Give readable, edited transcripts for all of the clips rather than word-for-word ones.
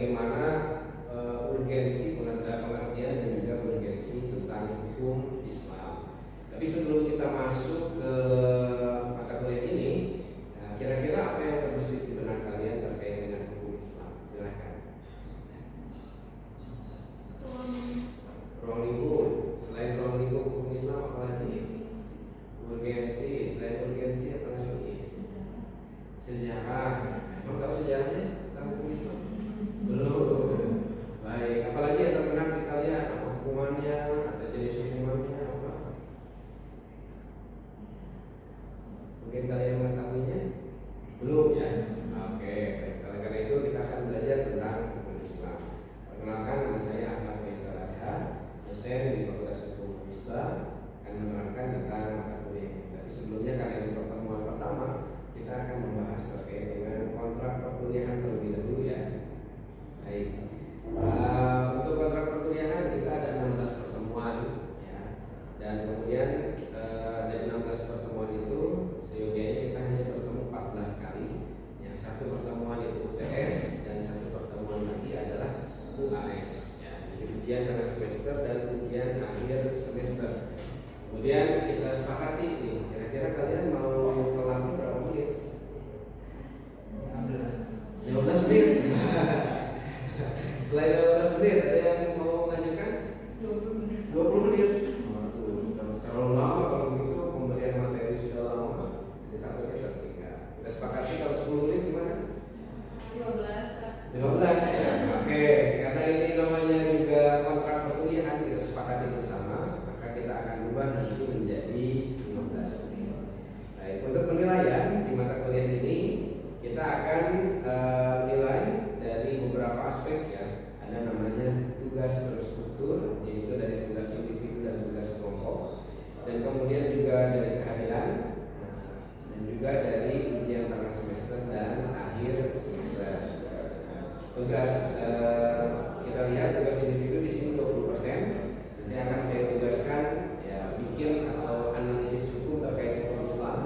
bagaimana urgensi pengertian dan juga urgensi tentang hukum Islam. Tapi sebelum kita masuk ke mata kuliah ini, kira-kira apa yang terbesit di benak kalian terkait dengan hukum Islam? Silahkan. Ruang lingkup. Selain ruang lingkup hukum Islam apa lagi? Urgensi. Selain urgensi apa lagi? Sejarah. Kamu tahu sejarahnya tentang hukum Islam? Belum. Baik. Apalagi yang terbenak di kalian? Apa hukumannya atau jenis hukumannya apa? Mungkin kalian mengetahuinya? Belum ya? Oke. Baik. Karena itu kita akan belajar tentang hukum Islam. Perkenalkan, nama saya Ahmad Faisal Adha, dosen di Fakultas Hukum Islam, akan menerangkan tentang mata kuliah ini. Tapi sebelumnya, karena ini pertemuan pertama, kita akan membahas terkait dengan kontrak perkuliahan terlebih dahulu ya. Baik. Untuk kontrak perkuliahan kita ada 16 pertemuan ya. Dan kemudian dari 16 pertemuan itu seyogianya kita hanya bertemu 14 kali. Yang satu pertemuan itu UTS dan satu pertemuan lagi adalah UAS ya. Jadi ujian tengah semester dan ujian akhir semester. Kemudian kita sepakati nih, kira-kira kalian mau kelamnya berapa menit? 15 menit. Selain 15 menit, ada yang mau mengajukan? 20 menit. 20 menit. Terlalu lama kalau begitu, pemberian materi sudah lama. Jadi takutnya tertinggal. Kita sepakati kalau 10 menit gimana? 15 ya. Oke, karena ini namanya juga kontrak perkuliahan, kita sepakati bersama, maka kita akan ubah nanti menjadi 15 menit. Baik, untuk penilaian di mata kuliah ini kita akan menilai dari beberapa aspek ya. Ada namanya tugas terstruktur, yaitu dari tugas individu dan tugas kelompok, dan kemudian juga dari kehadiran, dan juga dari ujian tengah semester dan akhir semester. Tugas kita lihat tugas individu di sini 20%. Nanti akan saya tugaskan ya bikin atau analisis hukum terkait hukum Islam.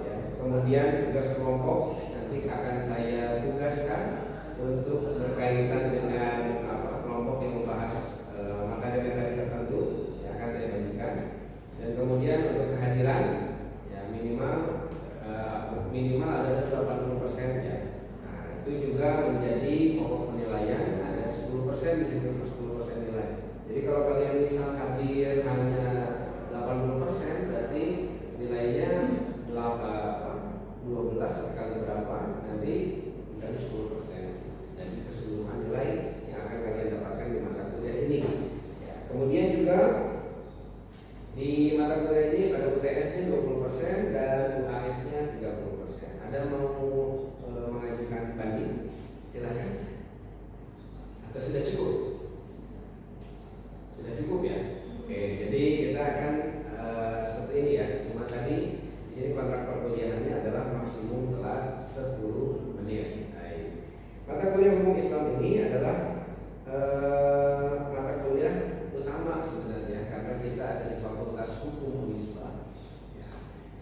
Ya. Kemudian tugas kelompok nanti akan saya tugaskan untuk berkaitan dengan kelompok yang membahas materi-materi tertentu yang akan saya bagikan. Dan kemudian untuk kehadiran ya minimal ada 80% ya. Itu juga menjadi pokok penilaian, ada 10% di situ, 10% nilai. Jadi kalau kalian misal hadir hanya 80%, berarti nilainya 12 kali berapa, nanti bukan 10% dari keseluruhan nilai yang akan kalian dapatkan di mata kuliah ini ya. Kemudian juga di mata kuliah ini pada UTS-nya 20% dan UAS-nya 30%. Ada mau mengajukan banding? Silakan. Atau sudah cukup? Sudah cukup ya? Oke, jadi kita akan seperti ini ya. Cuma tadi di sini kontrak perkuliahannya adalah maksimum telat 10 menit. Baik. Mata kuliah hukum Islam ini adalah mata kuliah utama sebenarnya karena kita ada di Fakultas Hukum Unisba. Ya.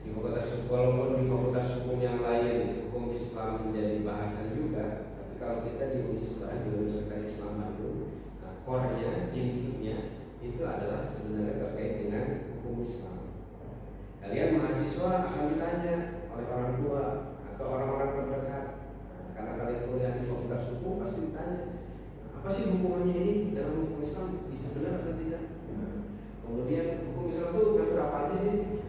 Di Fakultas Hukum, walaupun di Fakultas Hukum yang lain hukum Islam menjadi bahasan juga, tapi kalau kita di Unisba, di Universitas Islam Bandung, core-nya, intinya itu adalah sebenarnya terkait dengan hukum Islam. Kalian mahasiswa akan ditanya oleh orang tua atau orang-orang terdekat, karena kalian kuliah di Fakultas Hukum pasti ditanya, apa sih hukumannya ini dalam hukum Islam, bisa benar atau tidak? Kemudian hukum Islam itu ngatur apa aja sih?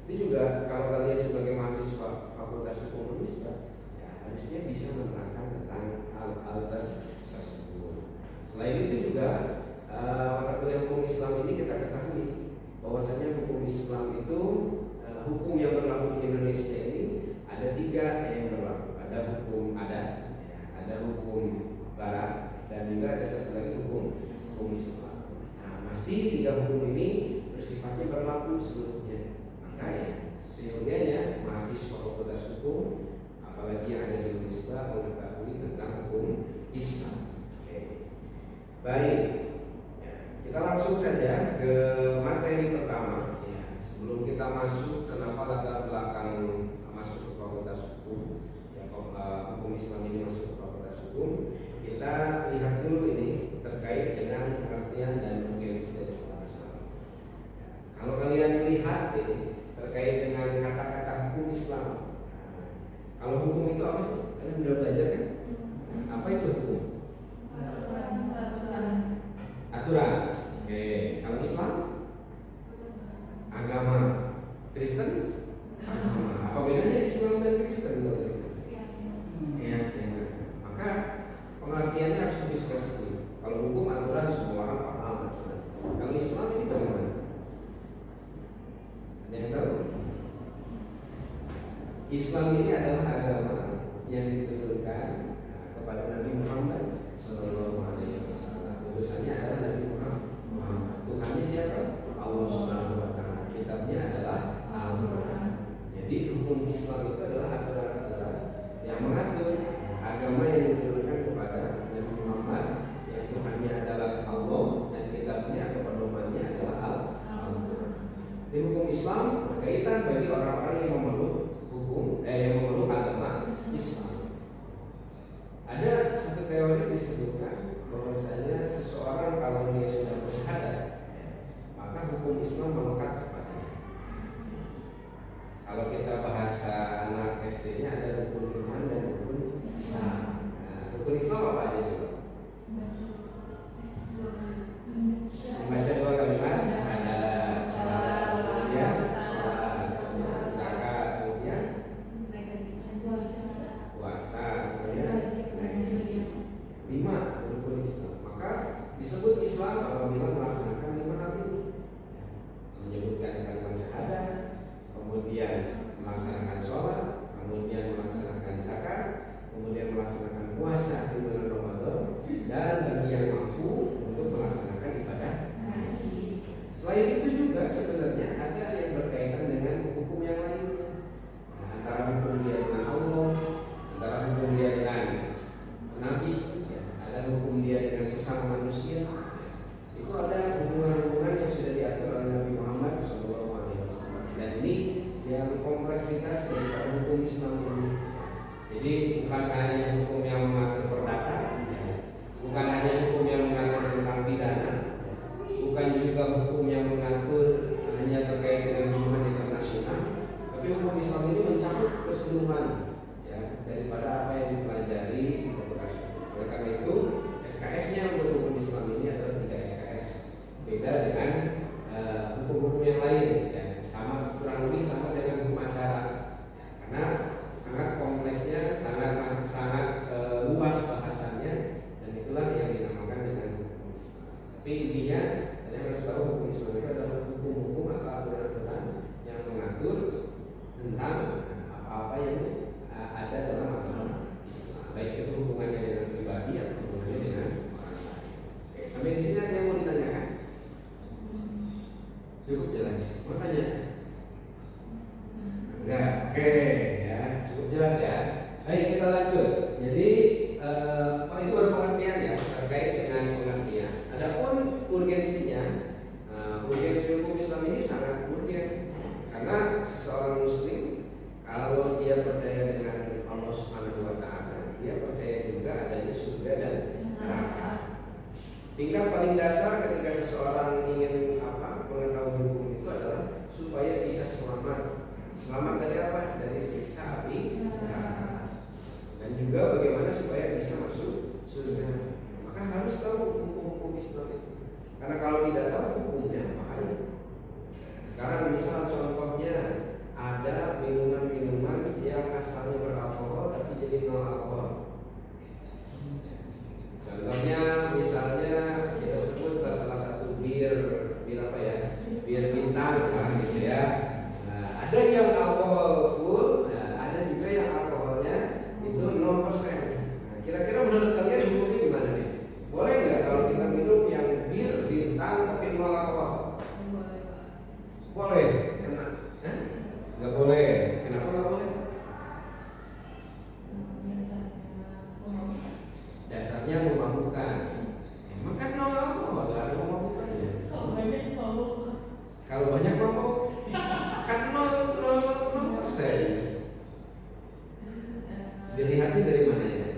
Itu juga kalau kalian sebagai mahasiswa Fakultas Hukum Unisba, ya harusnya bisa menerangkan tentang hal-hal tersebut. Selain itu juga mata kuliah hukum Islam ini kita ketahui bahwasanya hukum Islam itu hukum yang berlaku di Indonesia ini ada 3 yang berlaku. Ada hukum adat, ya, ada hukum barat, dan juga ada satu lagi hukum Islam. Nah, masih 3 hukum ini bersifatnya berlaku seluruhnya. Maka ya seyogianya mahasiswa Fakultas Hukum, apalagi yang ada di Unisba, mengetahui tentang hukum Islam. Oke. Baik. Kita langsung saja ke materi pertama ya. Sebelum kita masuk kenapa latar belakang masuk ke Fakultas Hukum ya, hukum Islam ini masuk ke Fakultas Hukum, kita HT terkait dengan kata-kata hukum Islam. Kalau hukum itu apa sih? Kalian udah belajar kan? Apa itu hukum? Aturan. Oke. Kalau Islam? Agama. Kristen? Agama. Apa bedanya Islam dan Kristen? Keyakinan. Maka pengertiannya harus lebih spesifik. Kalau hukum aturan semua orang paham aturan. Kalau Islam ini bagaimana? Ada yang tahu? Islam ini adalah agama yang diturunkan kepada Nabi Muhammad Sallallahu Alaihi Wasallam. Utusannya adalah Nabi Muhammad. Tuhannya siapa? Allah Subhanahu Wa Taala. Kitabnya adalah Al-Quran. Jadi hukum Islam itu adalah aturan-aturan yang mengatur agama yang diturunkan kepada Nabi Muhammad, yang Tuhannya adalah Allah dan kitabnya atau pedomannya adalah Al-Quran. Di hukum Islam berkaitan bagi orang-orang yang memeluk yang memeluk agama Islam. Ada satu teori disebutkan bahwasanya seseorang kalau dia sudah bersyahadat, maka hukum Islam melekat kepadanya. Kalau kita bahasa anak SD-nya ada rukun iman dan rukun Islam. Rukun Islam apa aja sih? Membaca 2 kalimat syahadat, kemudian sholat, zakat, kemudian puasa, kemudian 5 rukun Islam. Maka disebut Islam apabila melaksanakan 5 hal itu. Menyebutkan kalimat syahadat, kemudian melaksanakan sholat, kemudian melaksanakan zakat, kemudian melaksanakan puasa di bulan Ramadan, dan bagi yang mampu untuk melaksanakan ibadah haji. Selain itu juga sebenarnya ada yang berkaitan dengan hukum yang lainnya. Antara hukum dia dengan Allah, antara hukum dia dengan Nabi, ada hukum dia dengan sesama manusia. Itu ada hubungan-hubungan yang sudah diatur oleh Nabi Muhammad SAW. Dan ini yang kompleksitas daripada hukum Islam ini. Jadi bukan hanya hukum yang mengatur perdata, bukan hanya hukum yang mengatur tentang pidana, bukan juga hukum yang mengatur hanya terkait dengan hubungan internasional, tapi hukum Islam ini mencakup keseluruhan ya, daripada apa yang dipelajari di fakultas. Oleh karena itu SKS-nya untuk hukum Islam ini adalah 3 SKS, beda dengan hukum-hukum yang lain ya. Sama, kurang lebih sama dengan hukum acara ya, karena sangat kompleksnya, sangat luas bahasannya, dan itulah yang dinamakan dengan hukum Islam. Tapi intinya kalian harus tahu hukum Islam itu adalah hukum-hukum atau aturan-aturan yang mengatur tentang apa-apa yang ada dalam agama Islam, baik itu hubungannya dengan pribadi atau hubungannya dengan orang lain. Oke, sampai di sini ada yang mau ditanyakan? Cukup jelas? Mau tanya? Enggak? Oke, ya cukup jelas ya. Baik, kita lanjut. Jadi itu ada pengertian ya terkait dengan pengertian. Adapun urgensinya, urgensi hukum Islam ini sangat urgen karena seseorang Muslim kalau dia percaya dengan Allah Subhanahu Wa Taala, dia percaya juga adanya surga dan neraka. Tingkat paling dasar ketika seseorang ingin mengetahui hukum itu adalah supaya bisa selamat. Selamat dari apa? Dari siksa api neraka. Dan juga bagaimana supaya bisa masuk surga. Maka harus tahu hukum-hukum Islam itu. Karena kalau tidak tahu hukumnya, bahaya. Sekarang misal contohnya ada minuman-minuman yang asalnya beralkohol tapi jadi non alkohol. Contohnya misalnya kita sebut salah satu bir apa ya? Bir bintang gitu ya. Ada yang alkohol full, ada juga yang alkoholnya itu 0%. Kira-kira menurut kalian hukumnya gimana nih? Boleh nggak kalau kita minum yang bir bintang tapi 0 alkohol? Boleh. Nggak boleh. Kenapa nggak boleh? Dasarnya memabukkan. Emang kan 0 alkohol, nggak ada memabukkannya. Kalau banyak mabuk kan 0%. Dilihatnya dari mana ya?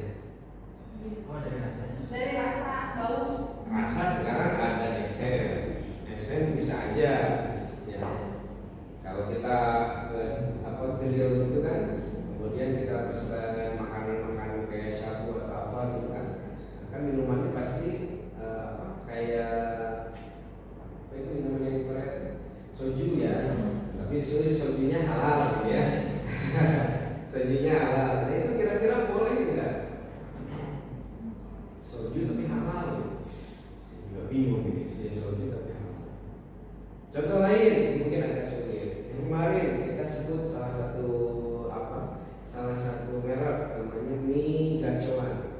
Oh, dari rasanya. Dari rasa bau. Rasa sekarang ada esen bisa aja ya. pasti kayak apa itu minuman yang Korea soju ya, tapi disuruh sojunya halal gitu ya. Sojunya halal, nah itu kira-kira boleh nggak? Soju tapi halal gitu. Saya juga bingung ini sih soju tapi halal. Contoh lain mungkin agak sulit. Kemarin kita sebut salah satu merek namanya mie gacoan.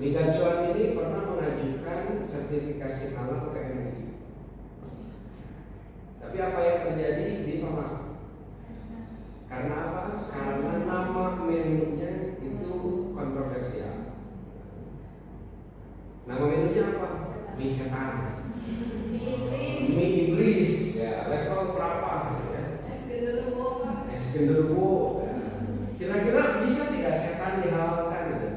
Mie gacoan ini pernah mengajukan sertifikasi halal ke MUI. Tapi apa yang terjadi? Ditolak. Karena apa? Karena nama menunya itu kontroversial. Nama menunya apa? Mie setan, mie iblis, ya level berapa? Ya. Es genderuwo. Kira-kira bisa tidak setan dihalalkan? Gitu?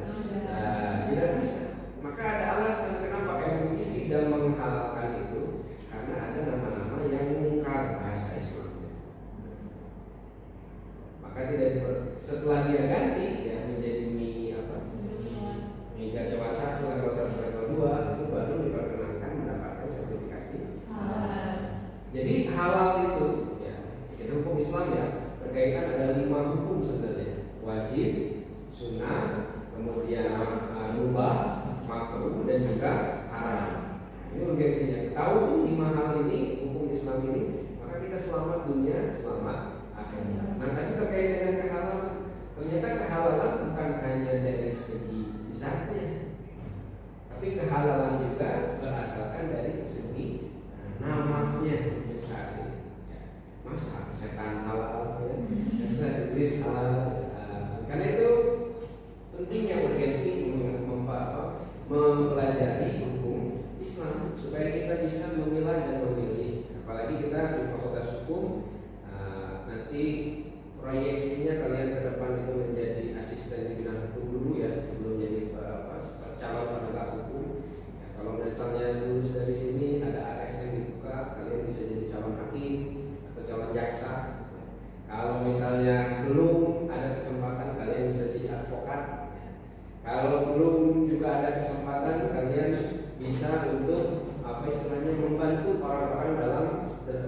Nah, tidak bisa. Maka ada alasan kenapa MUI tidak menghalalkan itu, karena ada nama-nama yang mungkar bahasa Islam. Maka setelah dia ganti ya menjadi mie mie gacoan 1, level 1, level 2 itu baru diperkenankan mendapatkan sertifikasi halal. Jadi halal itu ya, itu hukum Islam ya, berkaitan ada 5 hukum sebenarnya: wajib, sunnah, kemudian mubah, makruh, dan juga haram. Ini urgensinya. Tahu 5 hal ini, hukum Islam ini, maka kita selamat dunia, selamat akhirat. Nah, tadi terkait dengan kehalalan, ternyata kehalalan bukan hanya dari segi zatnya, tapi kehalalan juga berasalkan dari segi namanya untuk saat ini. Masa setan halal, ya, masa iblis halal. Karena itu pentingnya urgensi mempelajari hukum Islam supaya kita bisa memilah dan memilih. Apalagi kita di Fakultas Hukum, nanti proyeksinya kalian ke depan itu menjadi asisten di bidang hukum dulu ya, sebelum jadi calon penegak hukum. Ya, kalau misalnya lulus dari sini ada ASN dibuka, kalian bisa jadi calon hakim atau calon jaksa. Kalau misalnya belum ada kesempatan, kalian bisa jadi advokat. Kalau belum juga ada kesempatan, kalian bisa untuk membantu orang-orang dalam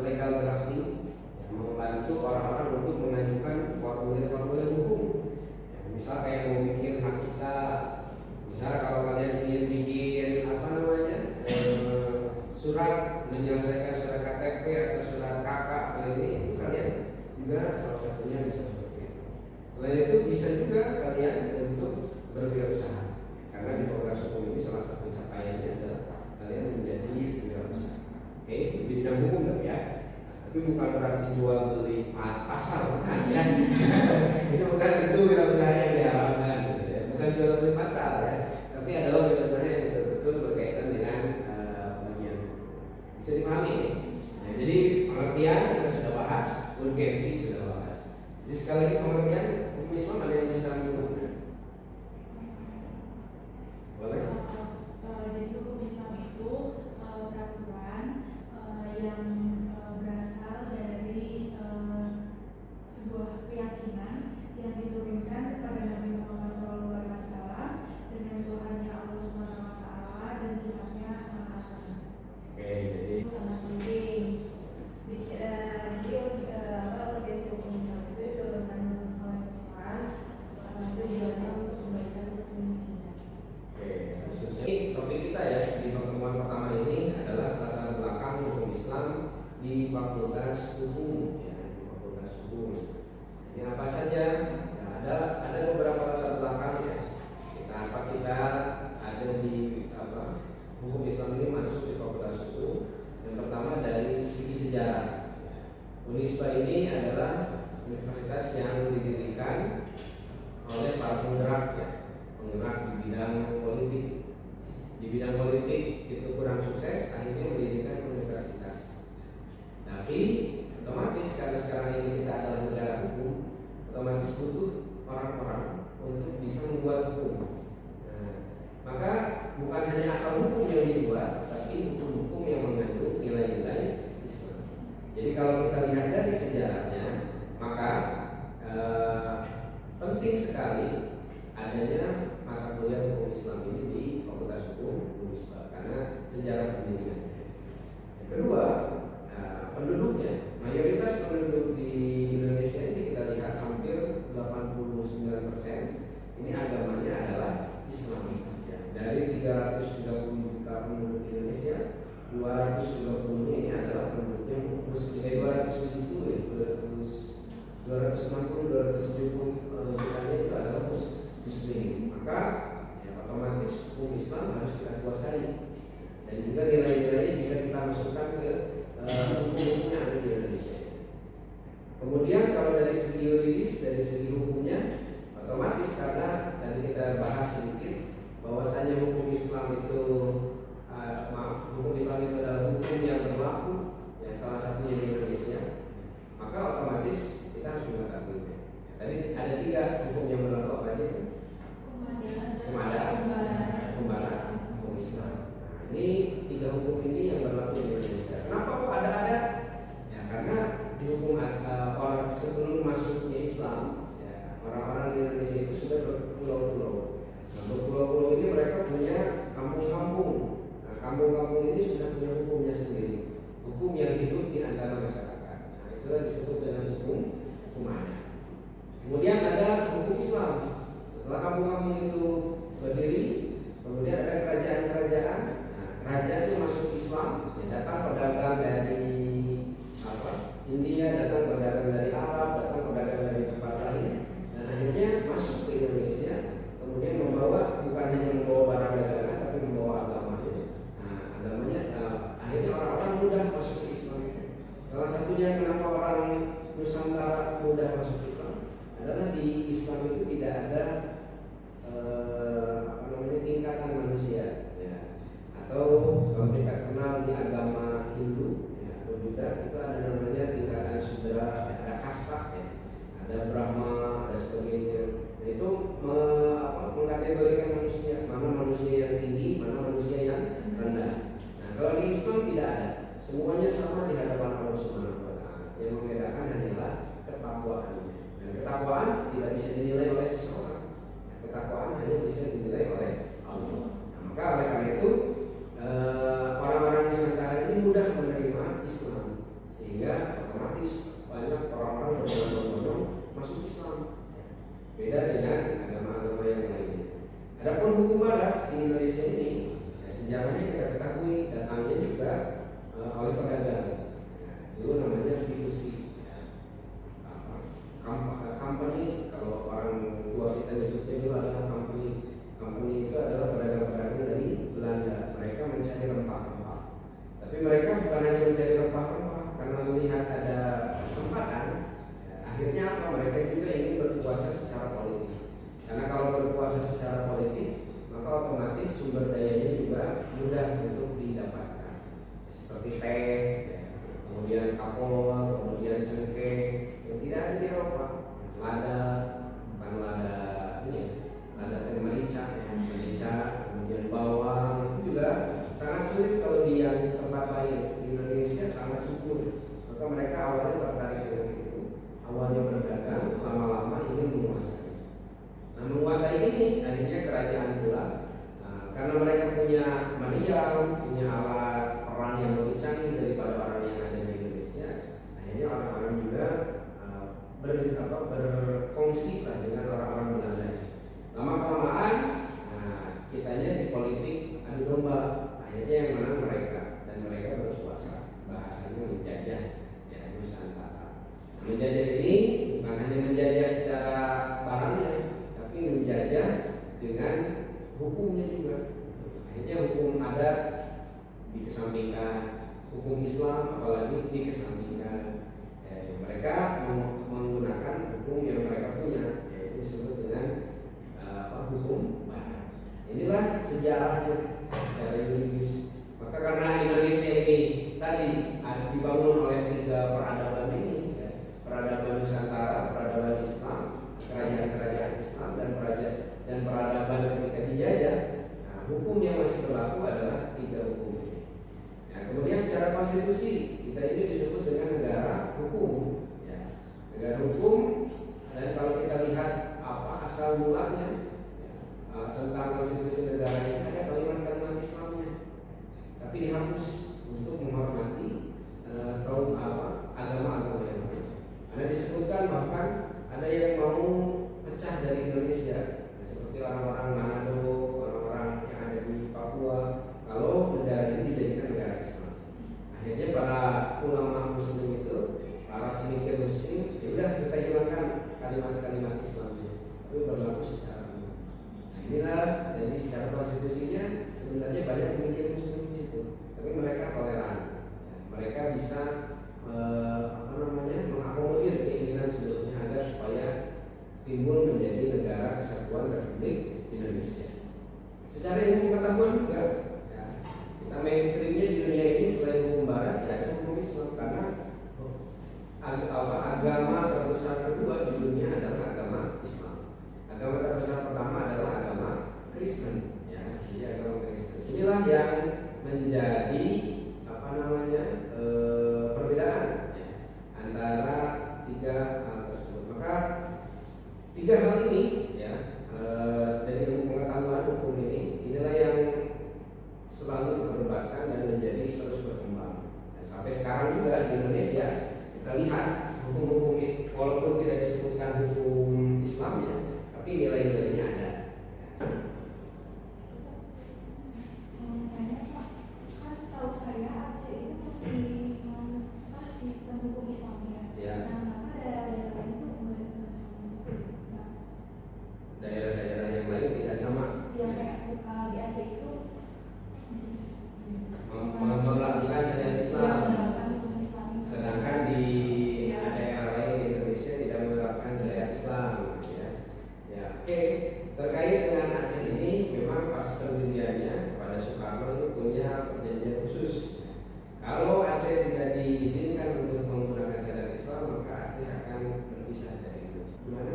legal drafting, ya, membantu orang-orang untuk mengajukan formulir-formulir hukum. Ya, misal kayak mau bikin hak cipta, misal kalau kalian ingin bikin surat menyelesaikan surat KTP atau surat KK itu kalian juga salah satunya bisa seperti itu. Selain itu bisa juga kalian untuk berwirausaha, karena di Fakultas Hukum ini salah satu capaiannya adalah kalian menjadi wirausaha. Oke, di bidang hukum dong ya. Tapi bukan berarti jual beli pasar, bukan ya. itu wirausaha yang diharapkan, gitu ya. Bukan jual beli pasar ya, tapi adalah wirausaha yang betul-betul berkaitan dengan bagian. Bisa dipahami ya? Nah, jadi pengertian kita sudah bahas, urgensi sudah bahas. Jadi sekali lagi pengertian hukum Islam ada yang bisa menyebutkan? Boleh? Jadi hukum Islam itu peraturan yang berasal dari sebuah keyakinan yang diturunkan kepada Nabi Muhammad SAW dengan Tuhannya Allah SWT dan kitabnya Al-Quran. Oke, jadi sangat penting. Jadi urgensi hukum Islam itu diturunkan oleh Tuhan, tujuannya untuk kebaikan manusia. Oke, khususnya topik kita ya di pertemuan pertama ini adalah latar belakang hukum Islam di Fakultas Hukum ya, di Fakultas Hukum. Ini apa saja? Ya, ada beberapa latar belakang ya. Kita ada di hukum Islam ini masuk di Fakultas Hukum. Yang pertama dari segi sejarah. Unisba ini adalah universitas yang didirikan oleh para penggerak ya, penggerak di bidang politik. Di bidang politik itu kurang sukses, akhirnya mendirikan universitas. Tapi otomatis karena sekarang ini kita adalah negara hukum, otomatis butuh orang-orang untuk bisa membuat hukum. Nah, maka bukan hanya asal hukum yang dibuat, tapi hukum-hukum yang mengandung nilai-nilai Islam. Jadi kalau kita lihat dari sejarahnya, maka penting sekali adanya mata kuliah hukum Islam ini di Fakultas Hukum. 330 juta penduduk Indonesia, 220 ini adalah penduduknya muslim. 270 ya, 260, 270 jutanya itu adalah muslim. Maka ya, otomatis hukum Islam harus kita kuasai, dan juga nilai-nilai bisa kita masukkan ke hukum-hukum yang ada di Indonesia. Kemudian kalau dari segi yuridis, dari segi hukumnya, otomatis karena tadi kita bahas sedikit bahwasanya hukum Islam itu hukum Islam itu adalah hukum yang berlaku, yang salah satunya di Indonesia, maka otomatis kita harus mengetahuinya. Tadi ada 3 hukum yang berlaku, apa aja itu? Pembarat, hukum Islam. Nah, ini 3 hukum ini yang berlaku di Indonesia. Kenapa kok ada? Ya karena di hukum orang sebelum masuknya Islam, ya, orang-orang di Indonesia itu sudah berpulau-pulau. Nah, berpulau-pulau ini mereka punya kampung-kampung. Nah, kampung-kampung ini sudah punya hukumnya sendiri, hukum yang hidup di antara masyarakat. Nah, itulah disebut dengan hukum adat. Kemudian ada hukum Islam. Setelah kampung-kampung itu berdiri, kemudian ada kerajaan-kerajaan. Nah, rajanya masuk Islam, ya, datang pedagang dari India, datang pedagang dari Arab, datang pedagang dari tempat lain, dan akhirnya masuk ke Indonesia. Kemudian bukan hanya membawa barang dagangan, tapi membawa agamanya. Nah, agamanya akhirnya orang-orang mudah masuk ke Islam. Salah satunya kenapa orang Nusantara mudah masuk Islam adalah di Islam itu tidak ada tingkatan manusia, ya. Atau kalau kita kenal di agama Hindu, ya, atau Buddha, itu ada namanya tingkatan sudra, ya, ada kasta, ya, ada Brahma, ada sebagainya. Nah, itu mengkategorikan manusia, mana manusia yang tinggi, mana manusia yang rendah. Nah, kalau di Islam tidak ada, semuanya sama di hadapan Allah Subhanahu wa Ta'ala. Yang membedakan hanyalah ketakwaannya. Dan ketakwaan tidak bisa dinilai oleh seseorang. Ketakwaan hanya bisa dinilai oleh Allah. Nah, maka oleh karena itu orang-orang Nusantara ini mudah menerima Islam, sehingga otomatis banyak orang-orang berbondong-bondong masuk Islam. Beda dengan agama-agama yang lainnya. Adapun hukum barat di Indonesia ini, ya, sejarahnya kita ketahui, dan namanya juga oleh pedagang. Ya, dulu namanya fidusi. Company, kalau orang tua kita nyebutnya dulu adalah company. Company itu adalah pedagang-pedagang dari Belanda. Mereka mencari rempah-rempah. Tapi mereka bukan hanya mencari rempah-rempah, karena melihat ada kesempatan, ya, akhirnya apa? Mereka juga ingin berkuasa secara politik. Karena kalau berkuasa secara politik, maka otomatis sumber dayanya juga mudah untuk didapatkan. Seperti teh, ya, kemudian kapol, kemudian cengkeh, yang tidak ada di Eropa. Lada, bukan lada ini, lada teh merica, ya, merica, kemudian bawang, itu juga sangat sulit kalau di yang tempat lain. Di Indonesia sangat subur. Maka mereka awalnya tertarik dengan itu, awalnya berdagang, lama-lama ingin menguasai. Nah, menguasai ini akhirnya kerajaan pula. Nah, karena mereka punya meriam, punya alat perang yang lebih canggih daripada orang yang ada di Indonesia, akhirnya orang-orang juga berkongsi lah dengan orang-orang Belanda. Lama kelamaan, nah, kitanya di politik adu domba. Akhirnya yang menang mereka, dan mereka berkuasa. Bahasanya menjajah, ya, Nusantara. Nah, menjajah ini bukan hanya menjajah secara barangnya, tapi menjajah dengan hukumnya juga. Akhirnya hukum adat dikesampingkan, hukum Islam apalagi dikesampingkan. Mereka menggunakan hukum yang mereka punya, yaitu disebut dengan hukum barat. Inilah sejarahnya secara yuridis. Maka karena Indonesia ini tadi dibangun oleh 3 peradaban ini, ya, peradaban Nusantara, peradaban Islam, kerajaan-kerajaan Islam, dan peradaban ketika dijajah. Nah, hukum yang masih berlaku adalah 3 hukum ini. Nah, kemudian secara konstitusi kita ini disebut dengan negara hukum. Negara hukum, dan kalau kita lihat apa asal mulanya, ya, tentang konstitusi negara ini ada kalimat-kalimat Islamnya, tapi dihapus untuk menghormati kaum agama-agama yang lain. Karena disebutkan bahkan ada yang mau pecah dari Indonesia, seperti orang-orang Manado, orang-orang yang ada di Papua tentang Islamnya, tapi berlaku secara umum. Nah inilah, jadi secara konstitusinya sebenarnya banyak pemikir Muslim di situ, tapi mereka toleran, ya, mereka bisa mengakomodir keinginan seluruhnya agar supaya timbul menjadi negara kesatuan Republik Indonesia. Secara ilmu pengetahuan juga, ya, kita mainstreamnya di dunia ini selain hukum Barat, ya ada hukum Islam karena agama terbesar kedua di dunia adalah agama Islam. Agama terbesar pertama adalah agama Kristen, ya, jadi agama Kristen. Inilah yang menjadi perbedaan, ya, antara tiga hal tersebut. Maka tiga hal ini, ya, dari ilmu pengetahuan hukum inilah yang selalu diperdebatkan dan menjadi terus berkembang. Dan sampai sekarang juga di Indonesia kita lihat hukum-hukum walaupun tidak disebutkan hukum Islamnya, tapi nilai-nilainya ada. Kan setahu saya Aceh itu masih sistem hukum Islamnya. Ya. Nah, kenapa daerah-daerah lain itu enggak sama itu? Nah, Daerah-daerah yang lain tidak sama. yang kayak di Aceh itu Melakukan syariat Islam. menerapkan hukum Islam. Sedangkan di daerah lain di Indonesia tidak menerapkan syariat Islam, ya. Ya, oke. Terkait dengan Aceh ini, memang pas perjanjiannya pada Soekarno itu punya perjanjian khusus. Kalau Aceh tidak diizinkan untuk menggunakan syariat Islam, maka Aceh akan berpisah dari Indonesia. Gimana?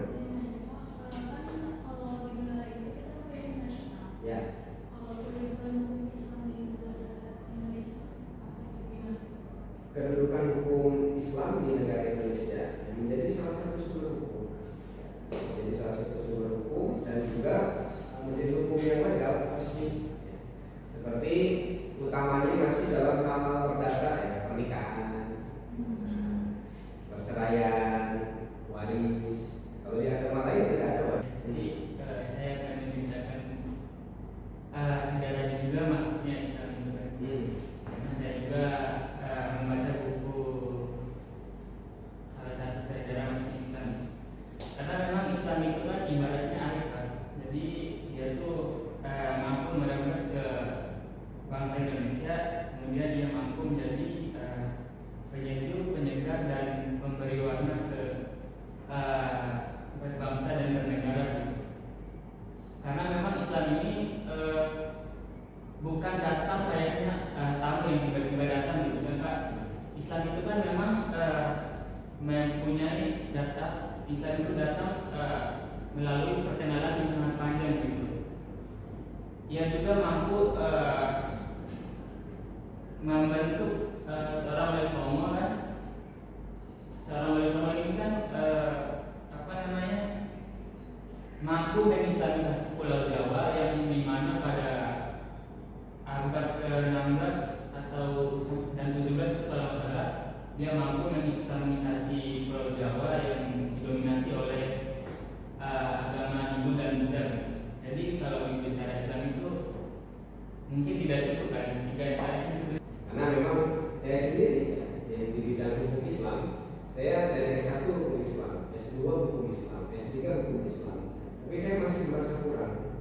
Kalau di negara ini kita pakai nasional. Ya. Kalau kedudukan hukum Islam di negara Indonesia gimana? Kedudukan hukum Islam di negara Indonesia menjadi salah satu sumber hukum, menjadi salah satu sumber hukum dan juga menjadi hukum yang legal resmi. Seperti utamanya masih dalam hal perdata, ya, pernikahan, perceraian, waris. Kalau di agama lain tidak ada waris. Jadi saya akan menceritakan sejarahnya juga maksudnya Islam itu kan. Karena saya juga membaca buku salah satu sejarah masuk Islam. Karena memang Islam itu kan ibaratnya air kan. Jadi dia tuh mampu merampas ke bangsa Indonesia, kemudian dia mampu menjadi penyejuk, penyegar dan pemberi warna ke berbangsa dan bernegara. Karena memang Islam ini bukan datang kayaknya tamu yang tiba-tiba datang gitu kan Pak. Islam itu kan memang mempunyai data. Islam itu datang melalui perkenalan yang sangat panjang gitu. Ia juga mampu membentuk seorang wali songo kan. Seorang wali songo ini kan mampu mengislamisasi Pulau Jawa yang dimana pada abad ke-16 atau dan 17 itu kalau nggak salah dia mampu mengislamisasi Pulau Jawa yang didominasi oleh agama Hindu dan Buddha. Jadi kalau bicara Islam itu mungkin tidak cukup kan jika Islam sebenarnya. Karena memang saya sendiri, ya, di bidang hukum Islam, saya dari S1 hukum Islam, S2 hukum Islam, S3 hukum Islam. Tapi saya masih merasa kurang.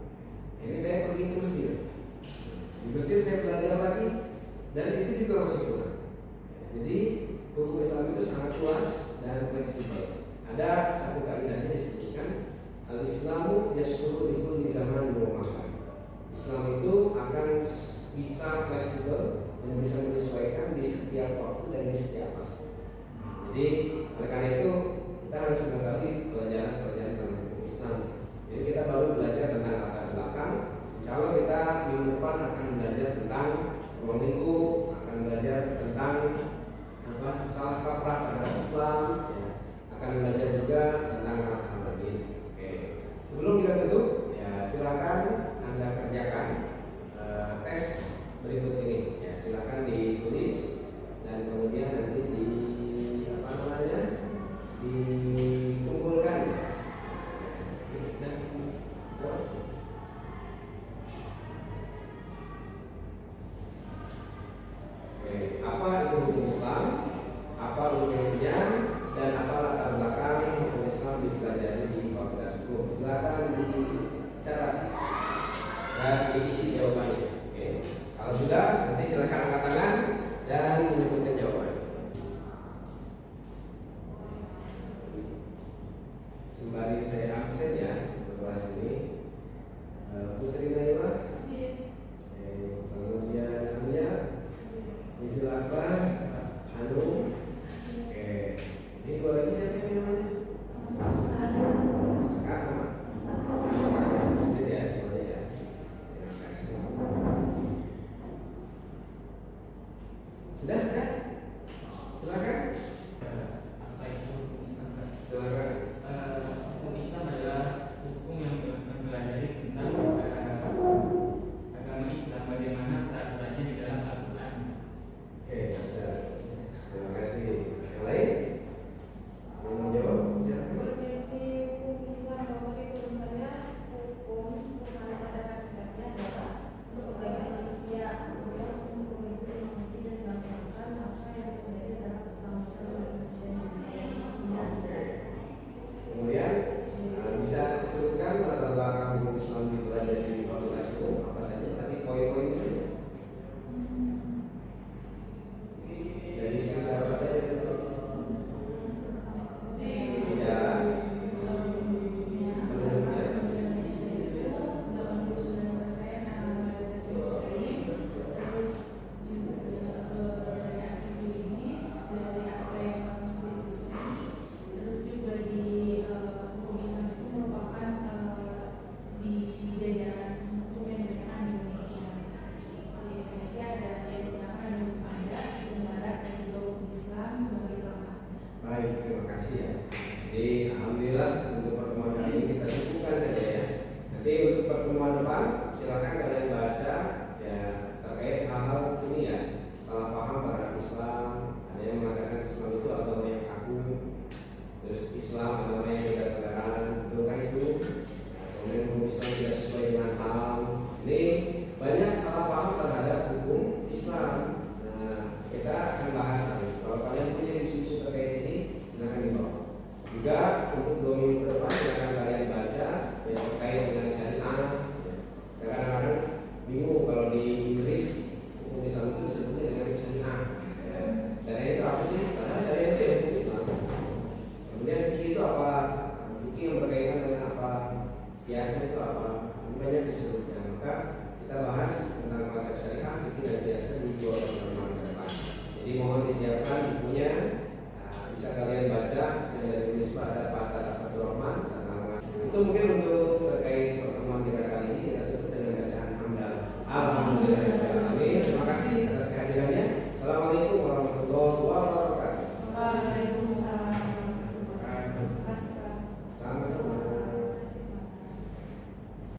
Ini saya pergi ke Mesir. Di Mesir saya belajar lagi dan itu juga masih kurang. Jadi hukum Islam itu sangat luas dan fleksibel. Ada satu kaidahnya disebutkan al-Islamu yasduru li kulli zaman wa makan. Islam itu akan bisa fleksibel dan bisa menyesuaikan di setiap waktu dan di setiap masa. Jadi oleh karena itu kita harus mengetahui pelajaran-pelajaran dalam hukum Islam. Jadi kita baru belajar tentang latar belakang. Insya Allah kita minggu depan akan belajar tentang ruang lingkup, akan belajar tentang salah kaprah terhadap Islam, ya. Akan belajar juga tentang hal-hal lain. Oke. Sebelum kita tutup, ya silakan Anda kerjakan tes berikut ini. Ya silakan ditulis dan kemudian nanti dikumpulkan. Apa itu hukum Islam, apa urgensinya, dan apa latar belakang hukum Islam dipelajari di fakultas silakan angkat tangan dan menyebutkan jawaban. Sembari saya absen ya untuk kelas ini, Putri Naima, kemudian Amia, Izul Akbar, Hanum. Oke, ini dua lagi siapa yang namanya? Sekarang. Jadi ya semuanya ya. Terima kasih. Sudah? Silakan. Apa itu hukum Islam? Silakan. Hukum Islam adalah hukum yang mempelajari tentang agama Islam, bagaimana peraturannya di dalam Al-Quran. Oke, bisa. Terima kasih. Yang lain? Mau menjawab? Silakan. Berprinsip hukum Islam bahwa itu lembaga hukum karena pada hakikatnya adalah untuk kebaikan manusia. Kemudian hukum itu mengerti dan dilaksanakan maka yang terjadi adalah keselamatan manusia dan Oke. Kemudian bisa disebutkan latar belakang hukum Islam dipelajari di fakultas hukum apa saja, tapi poin-poin saja. Dari sejarah apa saja? Sejarah. Baik, terima kasih ya. Jadi alhamdulillah untuk pertemuan kali ini kita cukupkan saja ya. Nanti untuk pertemuan depan silakan kalian baca ya terkait hal-hal ini ya, salah paham terhadap Islam. Ada yang mengatakan Islam itu agama yang kaku, terus Islam agama yang tidak toleran, betulkah itu? Kemudian hukum Islam tidak sesuai dengan HAM. Ini banyak salah paham terhadap hukum Islam. Nah, kita akan bahas nanti. Kalau kalian punya isu-isu terkait ini, silakan dibawa. Juga untuk 2 minggu ke depan silakan kalian baca yang terkait dengan syariah. Kadang-kadang bingung kalau di Inggris hukum Islam itu disebutnya dengan syariah. Syariah itu apa sih? Padahal syariah itu ya hukum Islam. Kemudian fikih itu apa? Fikih yang berkaitan dengan apa? Siasat itu apa? Ini banyak disebutnya. Maka kita bahas tentang konsep syariah, fikih dan siasat di 2 pertemuan ke depan. Jadi mohon disiapkan bukunya.